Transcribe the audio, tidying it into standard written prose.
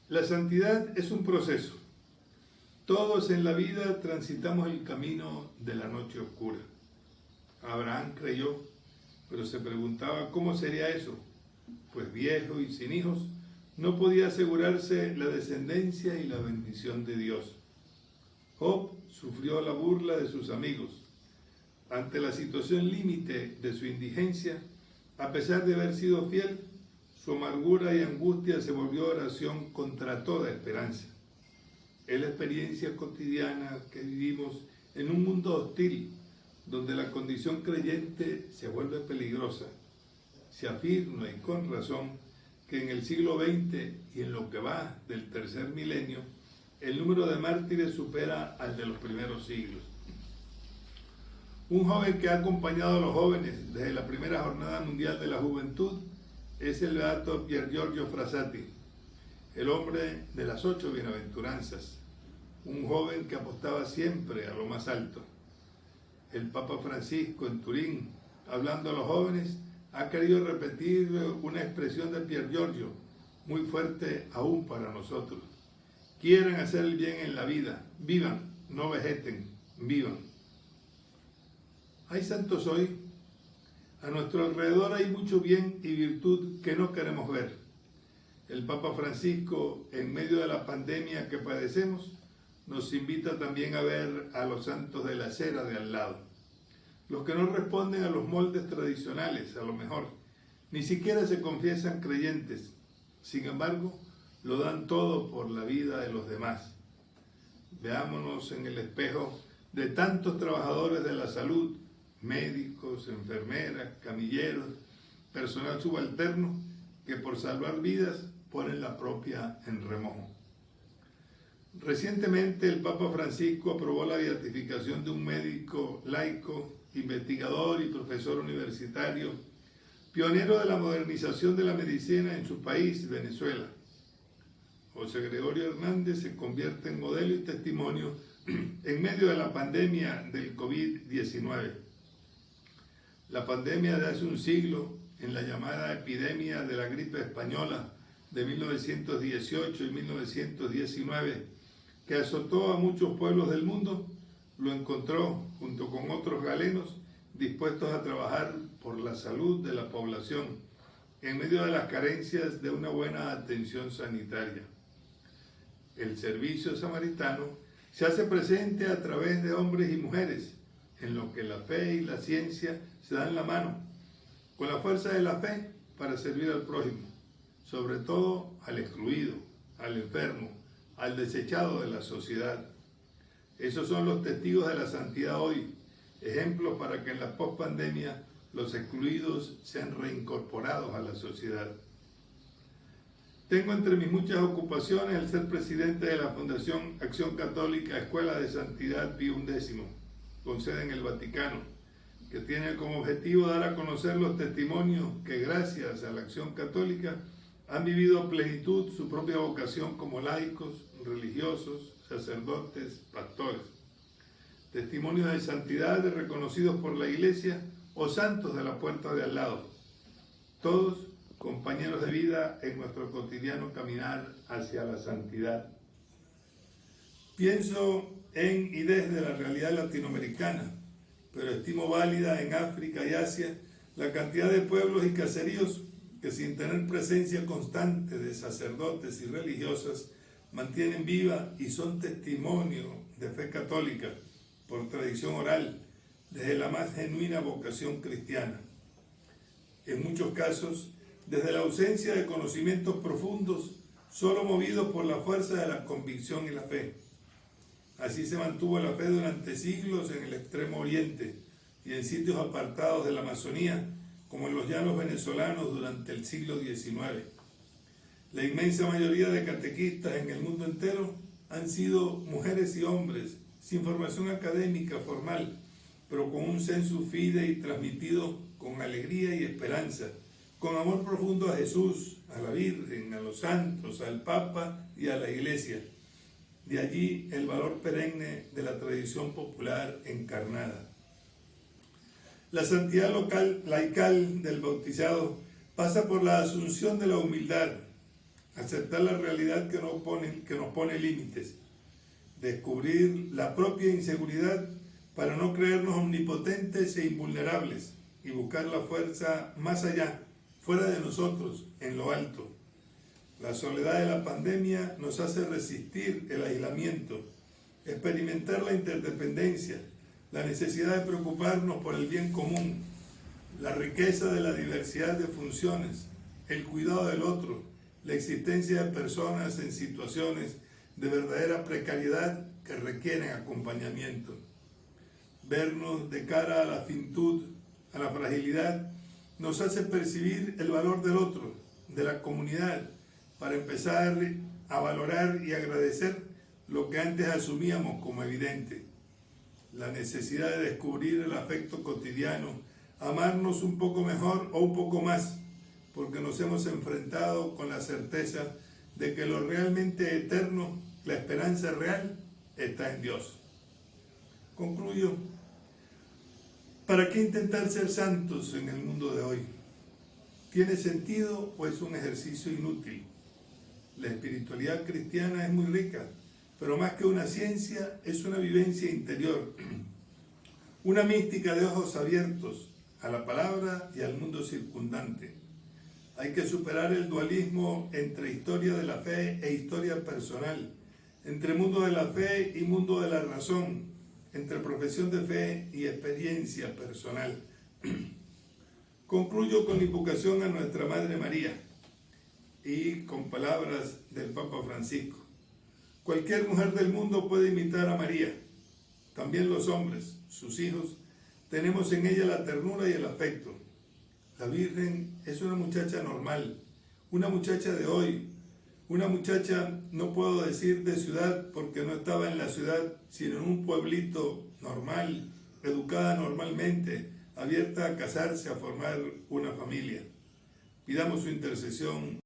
La santidad es un proceso. Todos en la vida transitamos el camino de la noche oscura. Abraham creyó, pero se preguntaba cómo sería eso, pues viejo y sin hijos, no podía asegurarse la descendencia y la bendición de Dios. Job sufrió la burla de sus amigos. Ante la situación límite de su indigencia, a pesar de haber sido fiel, su amargura y angustia se volvió oración contra toda esperanza. Es la experiencia cotidiana que vivimos en un mundo hostil, donde la condición creyente se vuelve peligrosa. Se afirma, y con razón, que en el siglo XX y en lo que va del tercer milenio, el número de mártires supera al de los primeros siglos. Un joven que ha acompañado a los jóvenes desde la primera Jornada Mundial de la Juventud es el beato Pier Giorgio Frassati, el hombre de las 8 bienaventuranzas, un joven que apostaba siempre a lo más alto. El Papa Francisco en Turín, hablando a los jóvenes, ha querido repetir una expresión de Pier Giorgio, muy fuerte aún para nosotros. Quieran hacer el bien en la vida, vivan, no vegeten, vivan. ¿Hay santos hoy? A nuestro alrededor hay mucho bien y virtud que no queremos ver. El Papa Francisco, en medio de la pandemia que padecemos, nos invita también a ver a los santos de la acera de al lado. Los que no responden a los moldes tradicionales, a lo mejor, ni siquiera se confiesan creyentes. Sin embargo, lo dan todo por la vida de los demás. Veámonos en el espejo de tantos trabajadores de la salud, médicos, enfermeras, camilleros, personal subalterno, que por salvar vidas ponen la propia en remojo. Recientemente el Papa Francisco aprobó la beatificación de un médico laico, investigador y profesor universitario, pionero de la modernización de la medicina en su país, Venezuela. José Gregorio Hernández se convierte en modelo y testimonio en medio de la pandemia del COVID-19. La pandemia de hace un siglo, en la llamada epidemia de la gripe española de 1918 y 1919, que azotó a muchos pueblos del mundo, lo encontró junto con otros galenos dispuestos a trabajar por la salud de la población en medio de las carencias de una buena atención sanitaria. El servicio samaritano se hace presente a través de hombres y mujeres, en lo que la fe y la ciencia se dan la mano, con la fuerza de la fe para servir al prójimo, sobre todo al excluido, al enfermo, al desechado de la sociedad. Esos son los testigos de la santidad hoy, ejemplos para que en la pospandemia los excluidos sean reincorporados a la sociedad. Tengo entre mis muchas ocupaciones el ser presidente de la Fundación Acción Católica Escuela de Santidad Pío XI, con sede en el Vaticano, que tiene como objetivo dar a conocer los testimonios que gracias a la acción católica han vivido a plenitud su propia vocación como laicos, religiosos, sacerdotes, pastores. Testimonios de santidad reconocidos por la Iglesia o santos de la puerta de al lado. Todos compañeros de vida en nuestro cotidiano caminar hacia la santidad. Pienso en y desde la realidad latinoamericana, pero estimo válida en África y Asia la cantidad de pueblos y caseríos que sin tener presencia constante de sacerdotes y religiosas mantienen viva y son testimonio de fe católica por tradición oral desde la más genuina vocación cristiana. En muchos casos, desde la ausencia de conocimientos profundos, solo movidos por la fuerza de la convicción y la fe. Así se mantuvo la fe durante siglos en el Extremo Oriente y en sitios apartados de la Amazonía, como en los llanos venezolanos durante el siglo XIX. La inmensa mayoría de catequistas en el mundo entero han sido mujeres y hombres sin formación académica formal, pero con un sensu fidei transmitido con alegría y esperanza, con amor profundo a Jesús, a la Virgen, a los santos, al Papa y a la Iglesia. De allí el valor perenne de la tradición popular encarnada. La santidad laical del bautizado pasa por la asunción de la humildad, aceptar la realidad que nos pone límites, descubrir la propia inseguridad para no creernos omnipotentes e invulnerables y buscar la fuerza más allá, fuera de nosotros, en lo alto. La soledad de la pandemia nos hace resistir el aislamiento, experimentar la interdependencia, la necesidad de preocuparnos por el bien común, la riqueza de la diversidad de funciones, el cuidado del otro, la existencia de personas en situaciones de verdadera precariedad que requieren acompañamiento. Vernos de cara a la fintud, a la fragilidad, nos hace percibir el valor del otro, de la comunidad, para empezar a valorar y agradecer lo que antes asumíamos como evidente. La necesidad de descubrir el afecto cotidiano, amarnos un poco mejor o un poco más, porque nos hemos enfrentado con la certeza de que lo realmente eterno, la esperanza real, está en Dios. Concluyo. ¿Para qué intentar ser santos en el mundo de hoy? ¿Tiene sentido o es un ejercicio inútil? La espiritualidad cristiana es muy rica, pero más que una ciencia, es una vivencia interior, una mística de ojos abiertos a la palabra y al mundo circundante. Hay que superar el dualismo entre historia de la fe e historia personal, entre mundo de la fe y mundo de la razón, entre profesión de fe y experiencia personal. Concluyo con la invocación a nuestra Madre María y con palabras del Papa Francisco. Cualquier mujer del mundo puede imitar a María. También los hombres, sus hijos, tenemos en ella la ternura y el afecto. La Virgen es una muchacha normal, una muchacha de hoy, una muchacha, no puedo decir de ciudad porque no estaba en la ciudad, sino en un pueblito normal, educada normalmente, abierta a casarse, a formar una familia. Pidamos su intercesión.